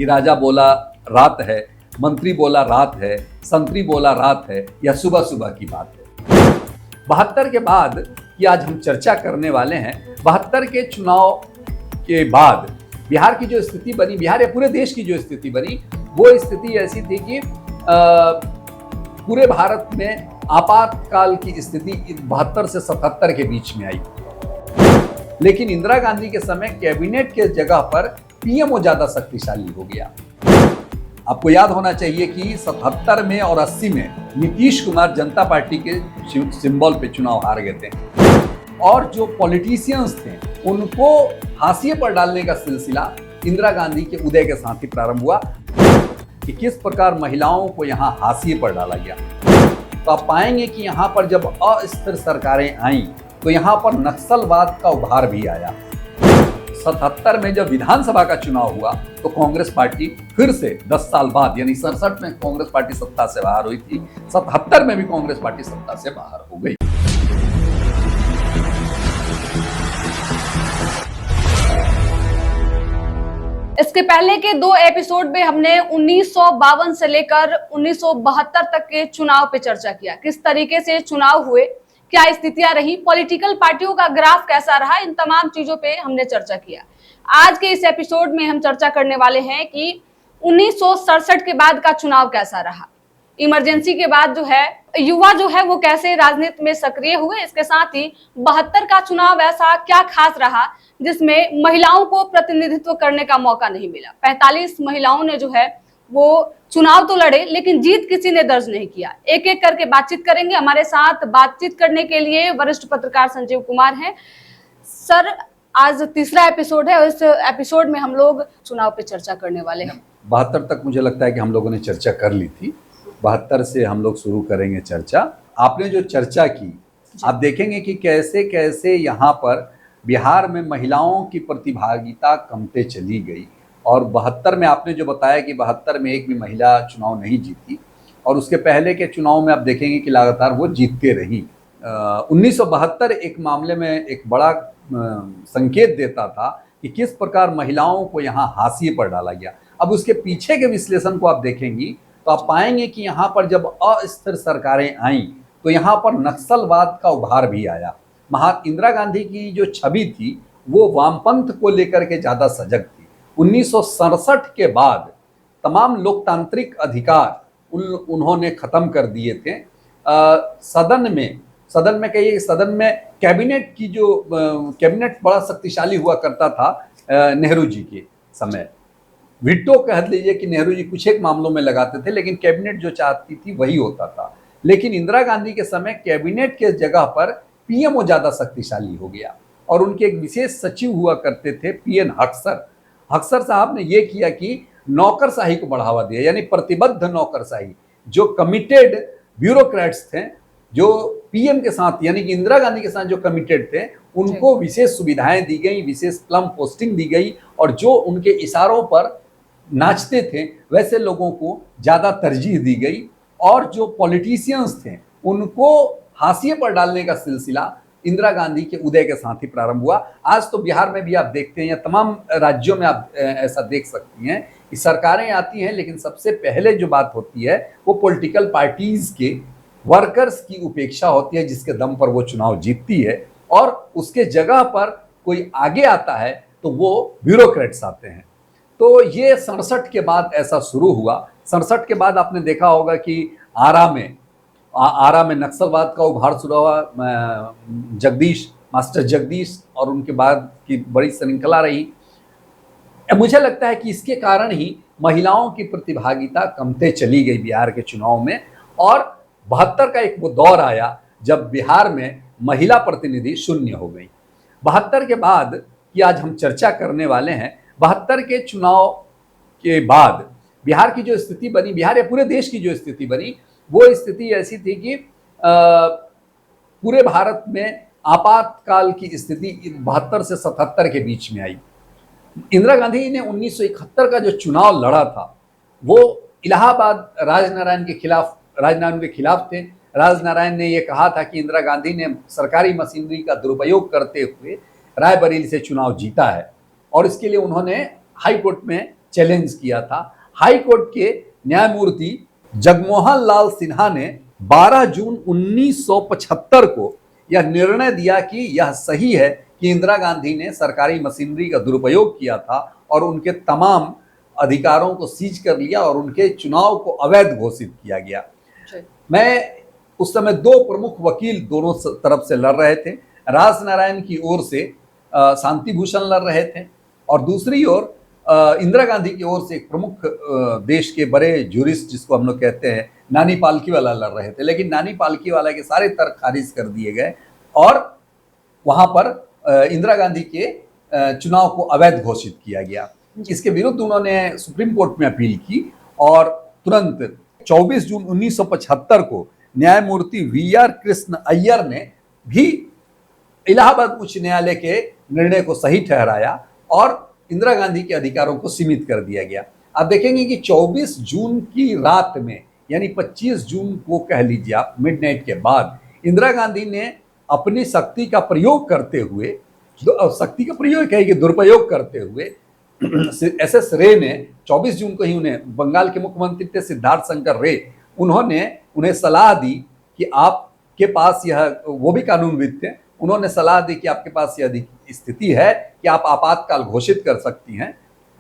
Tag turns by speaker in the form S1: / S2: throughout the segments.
S1: कि राजा बोला रात है, मंत्री बोला रात है, संतरी बोला रात है, या सुबह सुबह की बात है। 72 के बाद की आज हम चर्चा करने वाले हैं। 72 के चुनाव के बाद बिहार की जो स्थिति बनी, बिहार या पूरे देश की जो स्थिति बनी, वो स्थिति ऐसी थी कि पूरे भारत में आपातकाल की स्थिति 72 से 77 के बीच में आई। लेकिन इंदिरा गांधी के समय कैबिनेट के जगह पर पीएमओ ज्यादा शक्तिशाली हो गया। आपको याद होना चाहिए कि 77 में और 80 में नीतीश कुमार जनता पार्टी के सिंबल पे चुनाव हार गए थे, और जो पॉलिटिशियंस थे उनको हाशिए पर डालने का सिलसिला इंदिरा गांधी के उदय के साथ ही प्रारंभ हुआ कि किस प्रकार महिलाओं को यहाँ हाशिए पर डाला गया। तो आप पाएंगे कि यहाँ पर जब अस्थिर सरकारें आईं तो यहाँ पर नक्सलवाद का उभार भी आया। 77 में जब विधानसभा का चुनाव हुआ तो कांग्रेस पार्टी फिर से 10 साल बाद, यानी 67 में कांग्रेस पार्टी सत्ता से बाहर हुई थी, 77 में भी कांग्रेस पार्टी सत्ता से बाहर हो गई।
S2: इसके पहले के 2 एपिसोड में हमने 1952 से लेकर 1972 तक के चुनाव पे चर्चा किया। किस तरीके से चुनाव हुए, क्या स्थितियां रही, पॉलिटिकल पार्टियों का ग्राफ कैसा रहा, इन तमाम चीजों पे हमने चर्चा किया। आज के इस एपिसोड में हम चर्चा करने वाले हैं कि 1967 के बाद का चुनाव कैसा रहा। इमरजेंसी के बाद जो है युवा जो है वो कैसे राजनीति में सक्रिय हुए। इसके साथ ही 72 का चुनाव ऐसा क्या खास रहा जिसमें महिलाओं को प्रतिनिधित्व करने का मौका नहीं मिला। 45 महिलाओं ने जो है वो चुनाव तो लड़े लेकिन जीत किसी ने दर्ज नहीं किया। एक एक करके बातचीत करेंगे। हमारे साथ बातचीत करने के लिए वरिष्ठ पत्रकार संजीव कुमार हैं। सर, आज तीसरा एपिसोड है और इस एपिसोड में हम लोग चुनाव पे चर्चा करने वाले हैं।
S1: 72 तक मुझे लगता है कि हम लोगों ने चर्चा कर ली थी, 72 से हम लोग शुरू करेंगे चर्चा। आपने जो चर्चा की, आप देखेंगे कि कैसे कैसे यहाँ पर बिहार में महिलाओं की प्रतिभागिता कमते चली गई। और 72 में आपने जो बताया कि 72 में एक भी महिला चुनाव नहीं जीती, और उसके पहले के चुनाव में आप देखेंगे कि लगातार वो जीतते रही। 1972 एक मामले में एक बड़ा संकेत देता था कि किस प्रकार महिलाओं को यहाँ हाशिए पर डाला गया। अब उसके पीछे के विश्लेषण को आप देखेंगी तो आप पाएंगे कि यहाँ पर जब अस्थिर सरकारें आईं तो यहाँ पर नक्सलवाद का उभार भी आया। इंदिरा गांधी की जो छवि थी वो वामपंथ को लेकर के ज़्यादा सजग थी। 1967 के बाद तमाम लोकतांत्रिक अधिकार उन्होंने ख़त्म कर दिए थे। सदन में कहिए, सदन में कैबिनेट की जो कैबिनेट बड़ा शक्तिशाली हुआ करता था नेहरू जी के समय। विटो कह लीजिए कि नेहरू जी कुछ एक मामलों में लगाते थे, लेकिन कैबिनेट जो चाहती थी वही होता था। लेकिन इंदिरा गांधी के समय कैबिनेट के जगह पर पीएमओ ज़्यादा शक्तिशाली हो गया, और उनके एक विशेष सचिव हुआ करते थे पीएन हक्सर साहब ने ये किया कि नौकरशाही को बढ़ावा दिया, यानी प्रतिबद्ध नौकरशाही। जो कमिटेड ब्यूरोक्रेट्स थे, जो पीएम के साथ यानी कि इंदिरा गांधी के साथ जो कमिटेड थे, उनको विशेष सुविधाएं दी गई, विशेष प्लम पोस्टिंग दी गई, और जो उनके इशारों पर नाचते थे वैसे लोगों को ज़्यादा तरजीह दी गई। और जो पॉलिटिशियंस थे उनको हाशिए पर डालने का सिलसिला इंदिरा गांधी के उदय के साथ ही प्रारंभ हुआ। आज तो बिहार में भी आप देखते हैं या तमाम राज्यों में आप ऐसा देख सकती हैं कि सरकारें आती हैं, लेकिन सबसे पहले जो बात होती है वो पॉलिटिकल पार्टीज़ के वर्कर्स की उपेक्षा होती है, जिसके दम पर वो चुनाव जीतती है। और उसके जगह पर कोई आगे आता है तो वो ब्यूरोक्रेट्स आते हैं। तो ये 67 के बाद ऐसा शुरू हुआ। 67 के बाद आपने देखा होगा कि आरा में नक्सलवाद का उभार शुरू हुआ। मास्टर जगदीश और उनके बाद की बड़ी श्रृंखला रही। मुझे लगता है कि इसके कारण ही महिलाओं की प्रतिभागिता कमते चली गई बिहार के चुनाव में। और 72 का एक वो दौर आया जब बिहार में महिला प्रतिनिधि शून्य हो गई। 72 के बाद की आज हम चर्चा करने वाले हैं। 72 के चुनाव के बाद बिहार की जो स्थिति बनी, बिहार या पूरे देश की जो स्थिति बनी, वो स्थिति ऐसी थी कि पूरे भारत में आपातकाल की स्थिति 72 से 77 के बीच में आई। इंदिरा गांधी ने 1971 का जो चुनाव लड़ा था वो इलाहाबाद राजनारायण के खिलाफ थे। राजनारायण ने यह कहा था कि इंदिरा गांधी ने सरकारी मशीनरी का दुरुपयोग करते हुए रायबरेली से चुनाव जीता है, और इसके लिए उन्होंने हाई कोर्ट में चैलेंज किया था। हाई कोर्ट के न्यायमूर्ति जगमोहन लाल सिन्हा ने 12 जून 1975 को यह निर्णय दिया कि यह सही है कि इंदिरा गांधी ने सरकारी मशीनरी का दुरुपयोग किया था और उनके तमाम अधिकारों को सीज कर लिया और उनके चुनाव को अवैध घोषित किया गया। मैं उस समय दो प्रमुख वकील दोनों तरफ से लड़ रहे थे। राज नारायण की ओर से शांति भूषण लड़ रहे थे और दूसरी ओर इंदिरा गांधी की ओर से एक प्रमुख देश के बड़े जूरिस्ट जिसको हम लोग कहते हैं नानी पालकीवाला लड़ रहे थे। लेकिन नानी पालकीवाला के सारे तर्क खारिज कर दिए गए और वहां पर इंदिरा गांधी के चुनाव को अवैध घोषित किया गया। इसके विरुद्ध उन्होंने सुप्रीम कोर्ट में अपील की और तुरंत 24 जून 1975 को न्यायमूर्ति वी.आर. कृष्ण अय्यर ने भी इलाहाबाद उच्च न्यायालय के निर्णय को सही ठहराया और इंदिरा गांधी के अधिकारों को सीमित कर दिया गया। आप देखेंगे कि 24 जून की रात में यानी 25 जून को कह लीजिए आप मिडनाइट के बाद इंदिरा गांधी ने अपनी शक्ति का प्रयोग करते हुए, शक्ति का प्रयोग कहेगी दुरुपयोग करते हुए, एस.एस. रे ने 24 जून को ही उन्हें, बंगाल के मुख्यमंत्री थे सिद्धार्थ शंकर रे, उन्होंने उन्हें सलाह दी कि आपके पास यह, वो भी कानूनविद थे, उन्होंने सलाह दी कि आपके पास यह स्थिति है कि आप आपातकाल घोषित कर सकती हैं,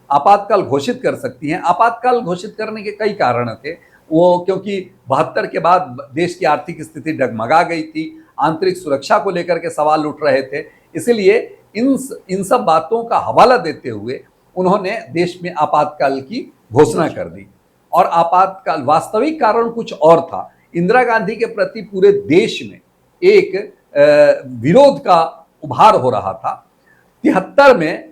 S1: आपातकाल घोषित कर सकती हैं। आपातकाल घोषित करने के कई कारण थे, वो क्योंकि 72 के बाद देश की आर्थिक स्थिति डगमगा गई थी, आंतरिक सुरक्षा को लेकर के सवाल उठ रहे थे, इसलिए इन सब बातों का हवाला देते हुए उन्होंने देश में आपातकाल की घोषणा कर दी। और आपातकाल वास्तविक कारण कुछ और था। इंदिरा गांधी के प्रति पूरे देश में एक विरोध का उभार हो रहा था। 73 में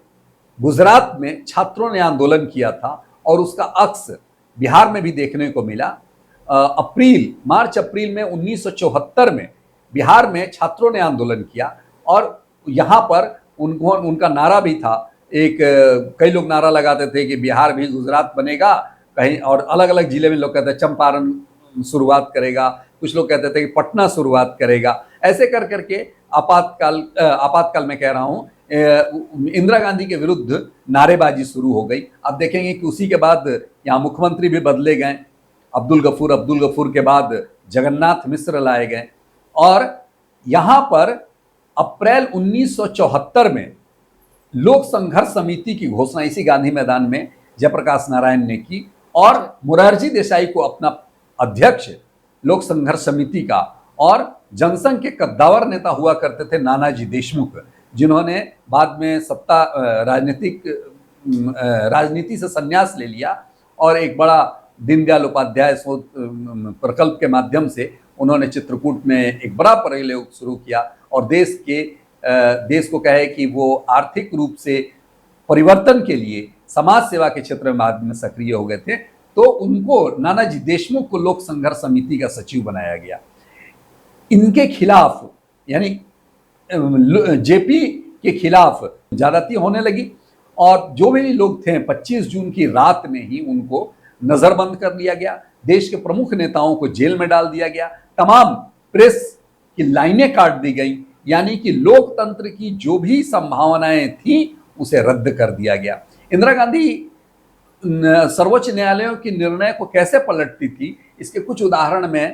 S1: गुजरात में छात्रों ने आंदोलन किया था और उसका अक्स बिहार में भी देखने को मिला। मार्च अप्रैल में 1974 में बिहार में छात्रों ने आंदोलन किया और यहाँ पर उनका नारा भी था। कई लोग नारा लगाते थे कि बिहार भी गुजरात बनेगा कहीं, और अलग अलग जिले में लोग कहते हैं चंपारण शुरुआत करेगा, कुछ लोग कहते थे कि पटना शुरुआत करेगा। ऐसे कर करके आपातकाल में कह रहा हूँ इंदिरा गांधी के विरुद्ध नारेबाजी शुरू हो गई। अब देखेंगे कि उसी के बाद यहाँ मुख्यमंत्री भी बदले गए। अब्दुल गफूर के बाद जगन्नाथ मिश्र लाए गए और यहाँ पर अप्रैल 1974 में लोक संघर्ष समिति की घोषणा इसी गांधी मैदान में जयप्रकाश नारायण ने की और मोरारजी देसाई को अपना अध्यक्ष लोक संघर्ष समिति का, और जनसंघ के कद्दावर नेता हुआ करते थे नानाजी देशमुख, जिन्होंने बाद में राजनीति से संन्यास ले लिया और एक बड़ा दीनदयाल उपाध्याय शोध प्रकल्प के माध्यम से उन्होंने चित्रकूट में एक बड़ा प्रयोग शुरू किया और देश को कहे कि वो आर्थिक रूप से परिवर्तन के लिए समाज सेवा के क्षेत्र में बाद में सक्रिय हो गए थे। तो उनको नानाजी देशमुख को लोक संघर्ष समिति का सचिव बनाया गया। इनके खिलाफ यानी जेपी के खिलाफ ज्यादती होने लगी और जो भी लोग थे 25 जून की रात में ही उनको नजरबंद कर लिया गया। देश के प्रमुख नेताओं को जेल में डाल दिया गया। तमाम प्रेस की लाइनें काट दी गई, यानी कि लोकतंत्र की जो भी संभावनाएं थी उसे रद्द कर दिया गया। इंदिरा गांधी सर्वोच्च न्यायालयों के निर्णय को कैसे पलटती थी, इसके कुछ उदाहरण मैं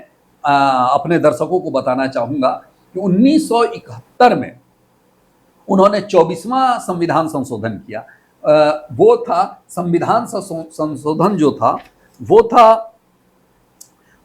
S1: अपने दर्शकों को बताना चाहूंगा कि 1971 में उन्होंने 24वां संविधान संशोधन किया। वो था संविधान संशोधन जो था वो था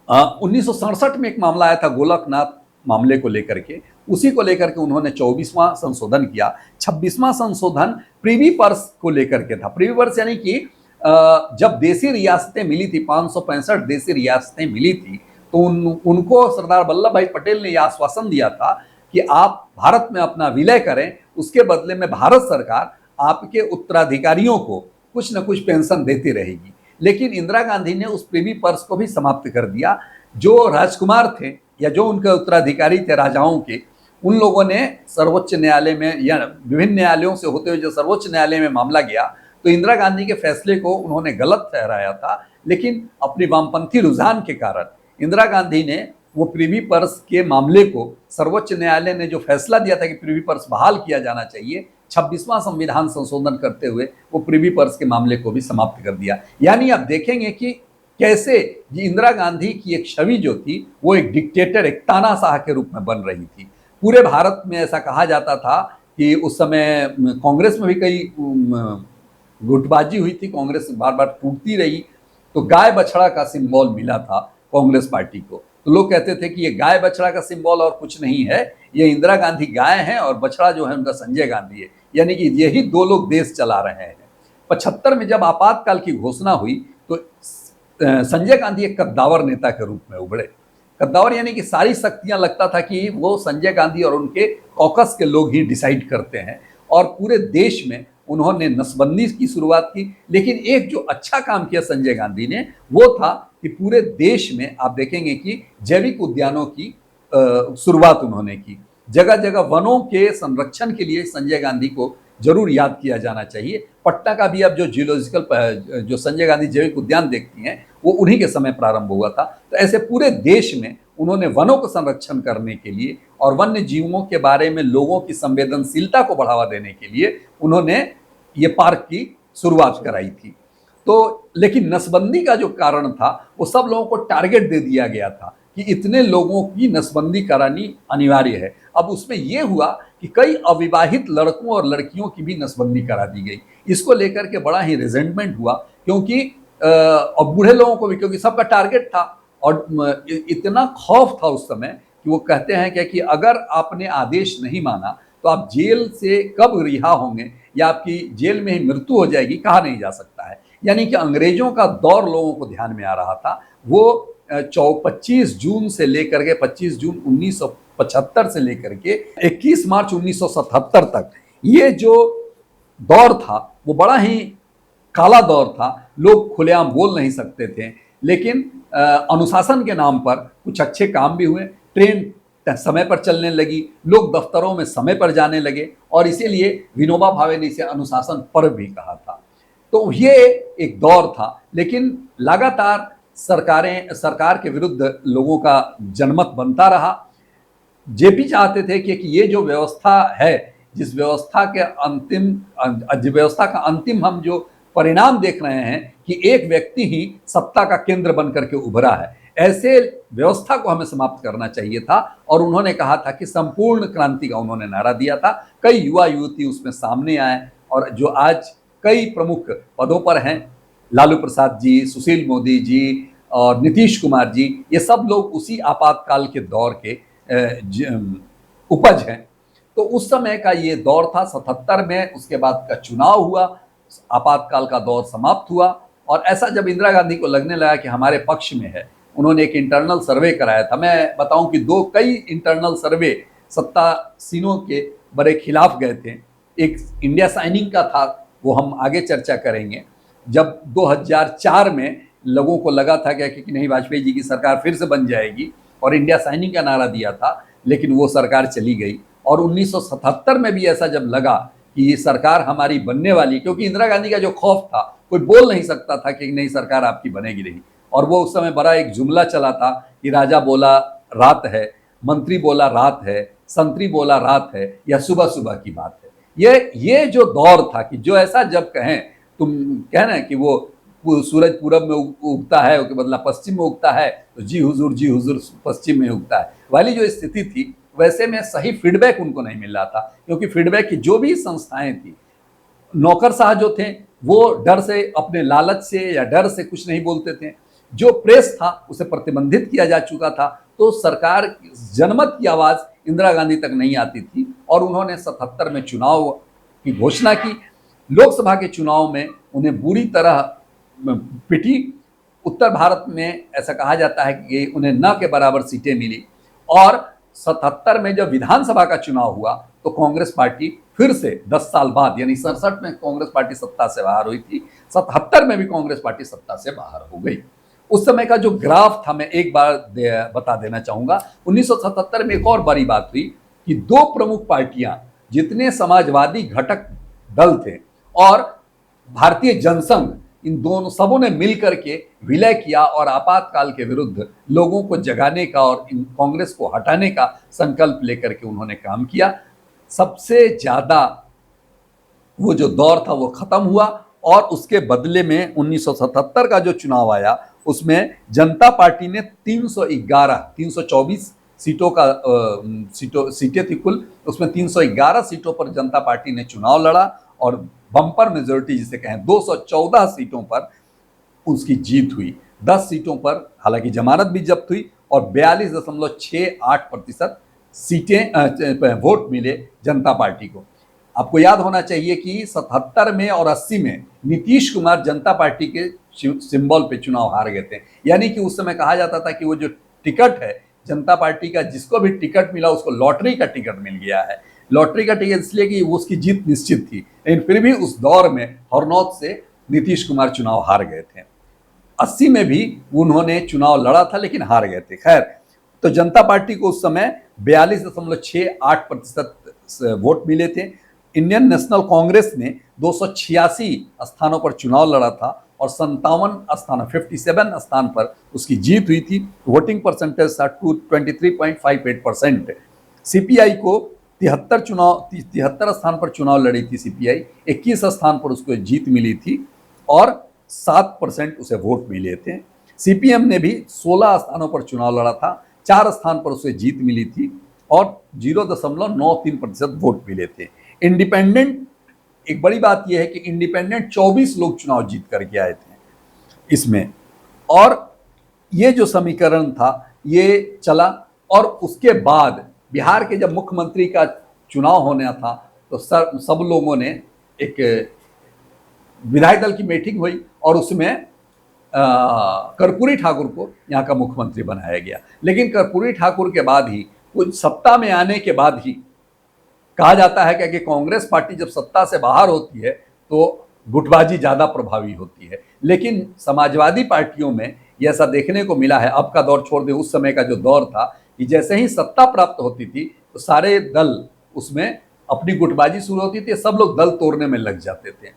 S1: 1967 में एक मामला आया था गोलकनाथ मामले को लेकर के, उसी को लेकर के उन्होंने 24वां संशोधन किया। 26वां संशोधन प्रिवी पर्स को लेकर के था। प्रिवी पर्स यानी कि जब देशी रियासतें मिली थी, 565 देशी रियासतें मिली थी, तो उनको सरदार वल्लभ भाई पटेल ने यह आश्वासन दिया था कि आप भारत में अपना विलय करें, उसके बदले में भारत सरकार आपके उत्तराधिकारियों को कुछ न कुछ पेंशन देती रहेगी। लेकिन इंदिरा गांधी ने उस प्रिवी पर्स को भी समाप्त कर दिया। जो राजकुमार थे या जो उनके उत्तराधिकारी थे राजाओं के, उन लोगों ने सर्वोच्च न्यायालय में या विभिन्न न्यायालयों से होते हुए जो सर्वोच्च न्यायालय में मामला गया, तो इंदिरा गांधी के फैसले को उन्होंने गलत ठहराया था। लेकिन अपनी वामपंथी रुझान के कारण इंदिरा गांधी ने वो प्रिवी पर्स के मामले को, सर्वोच्च न्यायालय ने जो फैसला दिया था कि प्रिवी पर्स बहाल किया जाना चाहिए, 26वां संविधान संशोधन करते हुए वो प्रिवी पर्स के मामले को भी समाप्त कर दिया। यानी आप देखेंगे कि कैसे ये इंदिरा गांधी की एक छवि जो थी वो एक डिक्टेटर, एक तानाशाह के रूप में बन रही थी। पूरे भारत में ऐसा कहा जाता था कि उस समय कांग्रेस में भी कई गुटबाजी हुई थी, कांग्रेस बार बार टूटती रही, तो गाय बछड़ा का सिंबल मिला था कांग्रेस पार्टी को। तो लोग कहते थे कि ये गाय बछड़ा का सिंबल और कुछ नहीं है, ये इंदिरा गांधी गाय हैं और बछड़ा जो है उनका संजय गांधी है, यानी कि यही दो लोग देश चला रहे हैं। 75 में जब आपातकाल की घोषणा हुई तो संजय गांधी एक कद्दावर नेता के रूप में उभरे। कद्दावर यानी कि सारी शक्तियां लगता था कि वो संजय गांधी और उनके कॉकस के लोग ही डिसाइड करते हैं, और पूरे देश में उन्होंने नसबंदी की शुरुआत की। लेकिन एक जो अच्छा काम किया संजय गांधी ने वो था कि पूरे देश में आप देखेंगे कि जैविक उद्यानों की शुरुआत उन्होंने की। जगह जगह वनों के संरक्षण के लिए संजय गांधी को जरूर याद किया जाना चाहिए। पटना का भी अब जो जियोलॉजिकल जो संजय गांधी जैविक उद्यान देखती हैं वो उन्हीं के समय प्रारंभ हुआ था। तो ऐसे पूरे देश में उन्होंने वनों को संरक्षण करने के लिए और वन्य जीवों के बारे में लोगों की संवेदनशीलता को बढ़ावा देने के लिए उन्होंने ये पार्क की शुरुआत कराई थी। तो लेकिन नसबंदी का जो कारण था वो सब लोगों को टारगेट दे दिया गया था कि इतने लोगों की नसबंदी करानी अनिवार्य है। अब उसमें यह हुआ कि कई अविवाहित लड़कों और लड़कियों की भी नसबंदी करा दी गई। इसको लेकर के बड़ा ही रिजेंटमेंट हुआ, क्योंकि और बूढ़े लोगों को भी, क्योंकि सबका टारगेट था और इतना खौफ था उस समय कि वो कहते हैं कि अगर आपने आदेश नहीं माना तो आप जेल से कब रिहा होंगे या आपकी जेल में ही मृत्यु हो जाएगी, कहा नहीं जा सकता है। यानी कि अंग्रेजों का दौर लोगों को ध्यान में आ रहा था। वो 25 जून से लेकर के 25 जून 1975 से लेकर के 21 मार्च 1977 तक ये जो दौर था वो बड़ा ही काला दौर था। लोग खुलेआम बोल नहीं सकते थे, लेकिन अनुशासन के नाम पर कुछ अच्छे काम भी हुए। ट्रेन समय पर चलने लगी, लोग दफ्तरों में समय पर जाने लगे, और इसीलिए विनोबा भावे ने इसे अनुशासन पर्व भी कहा था। तो ये एक दौर था, लेकिन लगातार सरकार के विरुद्ध लोगों का जनमत बनता रहा। जेपी चाहते थे कि ये जो व्यवस्था है, जिस व्यवस्था का अंतिम हम जो परिणाम देख रहे हैं कि एक व्यक्ति ही सत्ता का केंद्र बनकर के उभरा है, ऐसे व्यवस्था को हमें समाप्त करना चाहिए था। और उन्होंने कहा था कि संपूर्ण क्रांति का उन्होंने नारा दिया था। कई युवा युवती उसमें सामने आए और जो आज कई प्रमुख पदों पर हैं, लालू प्रसाद जी, सुशील मोदी जी और नीतीश कुमार जी, ये सब लोग उसी आपातकाल के दौर के उपज हैं। तो उस समय का ये दौर था 77 में। उसके बाद का चुनाव हुआ, आपातकाल का दौर समाप्त हुआ, और ऐसा जब इंदिरा गांधी को लगने लगा कि हमारे पक्ष में है, उन्होंने एक इंटरनल सर्वे कराया था। मैं बताऊं कि कई इंटरनल सर्वे सत्तासीनों के बड़े खिलाफ गए थे। एक इंडिया साइनिंग का था, वो हम आगे चर्चा करेंगे। जब 2004 में लोगों को लगा था कि नहीं, वाजपेयी जी की सरकार फिर से बन जाएगी, और इंडिया साइनिंग का नारा दिया था, लेकिन वो सरकार चली गई। और 1977 में भी ऐसा जब लगा कि ये सरकार हमारी बनने वाली, क्योंकि इंदिरा गांधी का जो खौफ था, कोई बोल नहीं सकता था कि नहीं सरकार आपकी बनेगी नहीं। और वो उस समय बड़ा एक जुमला चला था कि राजा बोला रात है, मंत्री बोला रात है, संतरी बोला रात है, या सुबह सुबह की बात है। ये जो दौर था कि जो ऐसा जब कहें, तुम कहना कि वो सूरज पूरब में उगता है उसके बदला पश्चिम में उगता है, तो जी हुजूर पश्चिम में उगता है वाली जो स्थिति थी, वैसे में सही फीडबैक उनको नहीं मिल रहा था। क्योंकि फीडबैक की जो भी संस्थाएं थी, नौकरशाह जो थे वो डर से, अपने लालच से या डर से कुछ नहीं बोलते थे। जो प्रेस था उसे प्रतिबंधित किया जा चुका था। तो सरकार जनमत की आवाज़ इंदिरा गांधी तक नहीं आती थी, और उन्होंने 77 में चुनाव की घोषणा की। लोकसभा के चुनाव में उन्हें बुरी तरह पिटी। उत्तर भारत में ऐसा कहा जाता है कि उन्हें न के बराबर सीटें मिली। और 77 में जब विधानसभा का चुनाव हुआ तो कांग्रेस पार्टी फिर से 10 साल बाद, यानी 67 में कांग्रेस पार्टी सत्ता से बाहर हुई थी, 77 में भी कांग्रेस पार्टी सत्ता से बाहर हो गई। उस समय का जो ग्राफ था मैं एक बार बता देना चाहूंगा। 1977 में एक और बड़ी बात हुई कि दो प्रमुख पार्टियां, जितने समाजवादी घटक दल थे और भारतीय जनसंघ, इन दोनों सबों ने मिलकर के विलय किया और आपातकाल के विरुद्ध लोगों को जगाने का और इन कांग्रेस को हटाने का संकल्प लेकर के उन्होंने काम किया। सबसे ज्यादा वो जो दौर था वो खत्म हुआ और उसके बदले में 1977 का जो चुनाव आया उसमें जनता पार्टी ने 324 सीटों का सीटें थी कुल, उसमें 311 सीटों पर जनता पार्टी ने चुनाव लड़ा और बम्पर मेजोरिटी जिसे कहें 214 सीटों पर उसकी जीत हुई। 10 सीटों पर हालांकि जमानत भी जब्त हुई और 42.68% सीटें वोट मिले जनता पार्टी को। आपको याद होना चाहिए कि 77 में और 80 में नीतीश कुमार जनता पार्टी के सिंबल पे चुनाव हार गए थे। यानी कि उस समय कहा जाता था कि वो जो टिकट है जनता पार्टी का, जिसको भी टिकट मिला उसको लॉटरी का टिकट मिल गया है। लॉटरी का टिकट इसलिए कि वो उसकी जीत निश्चित थी, लेकिन फिर भी उस दौर में हरनौत से नीतीश कुमार चुनाव हार गए थे। 80 में भी उन्होंने चुनाव लड़ा था लेकिन हार गए थे। खैर, तो जनता पार्टी को उस समय 42.68% वोट मिले थे। इंडियन नेशनल कांग्रेस ने 286 स्थानों पर चुनाव लड़ा था और 57 स्थान पर उसकी जीत हुई थी। वोटिंग परसेंटेज था 23.58%। सीपीआई को 73 स्थान पर चुनाव लड़ी थी सीपीआई, 21 स्थान पर उसको जीत मिली थी और 7% उसे वोट मिले थे। सीपीएम ने भी 16 स्थानों पर चुनाव लड़ा था, 4 स्थान पर उसे जीत मिली थी और 0.93% वोट मिले थे। इंडिपेंडेंट, एक बड़ी बात यह है कि इंडिपेंडेंट 24 लोग चुनाव जीत करके आए थे इसमें, और ये जो समीकरण था ये चला। और उसके बाद बिहार के जब मुख्यमंत्री का चुनाव होना था तो सब लोगों ने एक विधायक दल की मीटिंग हुई और उसमें कर्पूरी ठाकुर को यहाँ का मुख्यमंत्री बनाया गया। लेकिन कर्पूरी ठाकुर के बाद ही, कुछ सत्ता में आने के बाद ही, कहा जाता है कि कांग्रेस पार्टी जब सत्ता से बाहर होती है तो गुटबाजी ज़्यादा प्रभावी होती है। लेकिन समाजवादी पार्टियों में ये ऐसा देखने को मिला है, अब का दौर छोड़ दें, उस समय का जो दौर था कि जैसे ही सत्ता प्राप्त होती थी तो सारे दल उसमें अपनी गुटबाजी शुरू होती थी, सब लोग दल तोड़ने में लग जाते थे।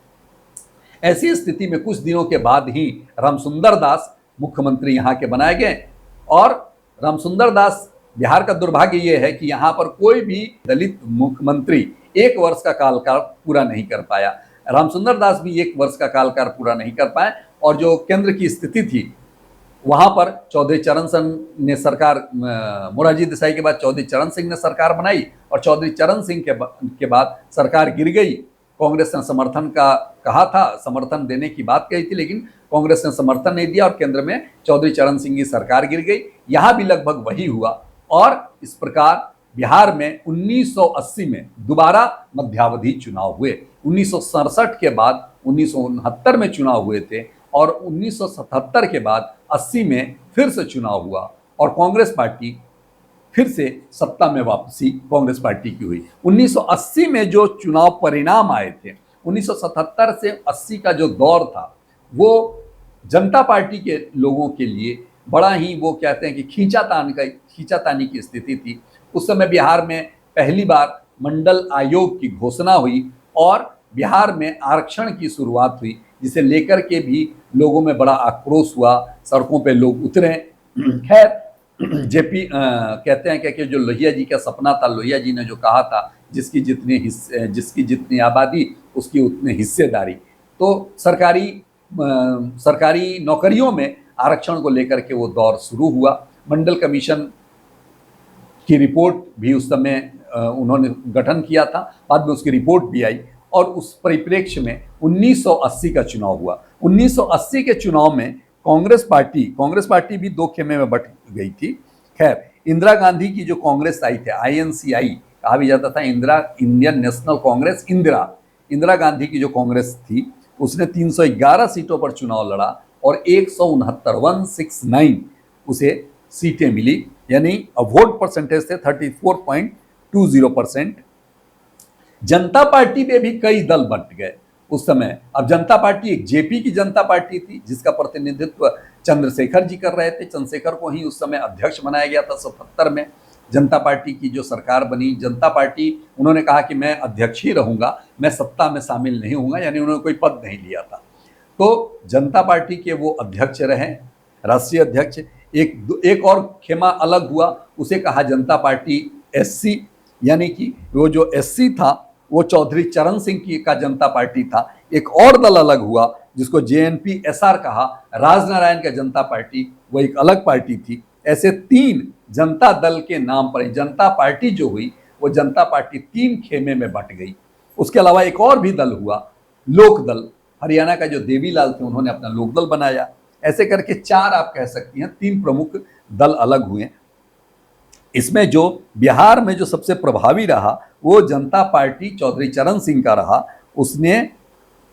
S1: ऐसी स्थिति में कुछ दिनों के बाद ही रामसुंदर दास मुख्यमंत्री यहाँ के बनाए गए और रामसुंदर दास, बिहार का दुर्भाग्य ये है कि यहाँ पर कोई भी दलित मुख्यमंत्री 1 वर्ष का कार्यकाल पूरा नहीं कर पाया। रामसुंदर दास भी 1 वर्ष का कार्यकाल पूरा नहीं कर पाए और जो केंद्र की स्थिति थी वहाँ पर चौधरी चरण सिंह ने सरकार, मोरारजी देसाई के बाद चौधरी चरण सिंह ने सरकार बनाई और चौधरी चरण सिंह के बाद सरकार गिर गई। कांग्रेस ने समर्थन का कहा था, समर्थन देने की बात कही थी, लेकिन कांग्रेस ने समर्थन नहीं दिया और केंद्र में चौधरी चरण सिंह की सरकार गिर गई। यहाँ भी लगभग वही हुआ और इस प्रकार बिहार में 1980 में दोबारा मध्यावधि चुनाव हुए। 1967 के बाद 1969 में चुनाव हुए थे और 1977 के बाद 80 में फिर से चुनाव हुआ और कांग्रेस पार्टी फिर से सत्ता में वापसी कांग्रेस पार्टी की हुई। 1980 में जो चुनाव परिणाम आए थे, 1977 से 80 का जो दौर था वो जनता पार्टी के लोगों के लिए बड़ा ही, वो कहते हैं कि खींचातानी की स्थिति थी। उस समय बिहार में पहली बार मंडल आयोग की घोषणा हुई और बिहार में आरक्षण की शुरुआत हुई, जिसे लेकर के भी लोगों में बड़ा आक्रोश हुआ, सड़कों पे लोग उतरे। खैर, जेपी कहते हैं कि जो लोहिया जी का सपना था, लोहिया जी ने जो कहा था जिसकी जितनी आबादी उसकी उतनी हिस्सेदारी, तो सरकारी नौकरियों में आरक्षण को लेकर के वो दौर शुरू हुआ। मंडल कमीशन की रिपोर्ट भी उस समय उन्होंने गठन किया था, बाद में उसकी रिपोर्ट भी आई और उस परिप्रेक्ष्य में 1980 का चुनाव हुआ। 1980 के चुनाव में कांग्रेस पार्टी भी 2 खेमे में बट गई थी। खैर, इंदिरा गांधी की जो कांग्रेस आई थी, INCI कहा भी जाता था, इंडियन नेशनल कांग्रेस, इंदिरा गांधी की जो कांग्रेस थी उसने 311 सीटों पर चुनाव लड़ा और 169 उसे सीटें मिली, यानी वोट परसेंटेज थे 34.20%। जनता पार्टी में भी कई दल बंट गए उस समय। अब जनता पार्टी एक जेपी की जनता पार्टी थी जिसका प्रतिनिधित्व चंद्रशेखर जी कर रहे थे। चंद्रशेखर को ही उस समय अध्यक्ष बनाया गया था 77 में। जनता पार्टी की जो सरकार बनी, जनता पार्टी, उन्होंने कहा कि मैं अध्यक्ष ही रहूंगा, मैं सत्ता में शामिल नहीं होऊंगा, यानी उन्होंने कोई पद नहीं लिया था। तो जनता पार्टी के वो अध्यक्ष रहे, राष्ट्रीय अध्यक्ष। एक और खेमा अलग हुआ, उसे कहा जनता पार्टी SC, यानी कि वो जो SC था वो चौधरी चरण सिंह की का जनता पार्टी था। एक और दल अलग हुआ जिसको JNPSR कहा, राजनारायण का जनता पार्टी, वो एक अलग पार्टी थी। ऐसे 3 जनता दल के नाम पर जनता पार्टी जो हुई वो जनता पार्टी 3 खेमे में बंट गई। उसके अलावा एक और भी दल हुआ, लोक दल। हरियाणा का जो देवीलाल थे उन्होंने अपना लोक दल बनाया। ऐसे करके 4 आप कह सकती हैं, 3 प्रमुख दल अलग हुए। इसमें जो बिहार में जो सबसे प्रभावी रहा वो जनता पार्टी चौधरी चरण सिंह का रहा। उसने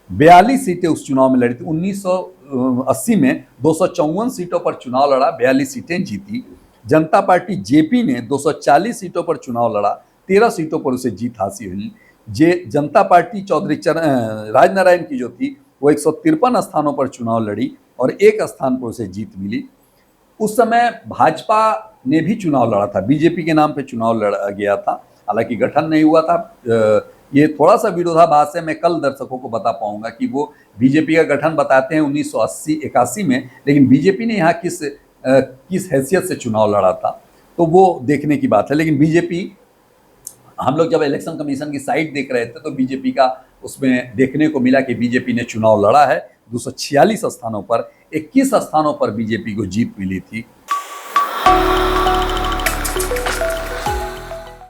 S1: 42 सीटें उस चुनाव में लड़ी थी। 1980 में 254 सीटों पर चुनाव लड़ा, 42 सीटें जीती। जनता पार्टी JP ने 240 सीटों पर चुनाव लड़ा, 13 सीटों पर उसे जीत हासिल हुई। जनता पार्टी चौधरी राजनारायण की जो थी वो 153 स्थानों पर चुनाव लड़ी और 1 स्थान पर उसे जीत मिली। उस समय भाजपा ने भी चुनाव लड़ा था, BJP के नाम पे चुनाव लड़ा गया था, हालांकि गठन नहीं हुआ था। ये थोड़ा सा विरोधाभास है, मैं कल दर्शकों को बता पाऊंगा कि वो BJP का गठन बताते हैं 1980-81 में, लेकिन BJP ने यहाँ किस हैसियत से चुनाव लड़ा था तो वो देखने की बात है। लेकिन BJP, हम लोग जब इलेक्शन कमीशन की साइट देख रहे थे तो BJP का उसमें देखने को मिला कि BJP ने चुनाव लड़ा है। 246 स्थानों पर 21 स्थानों पर BJP को जीत मिली थी।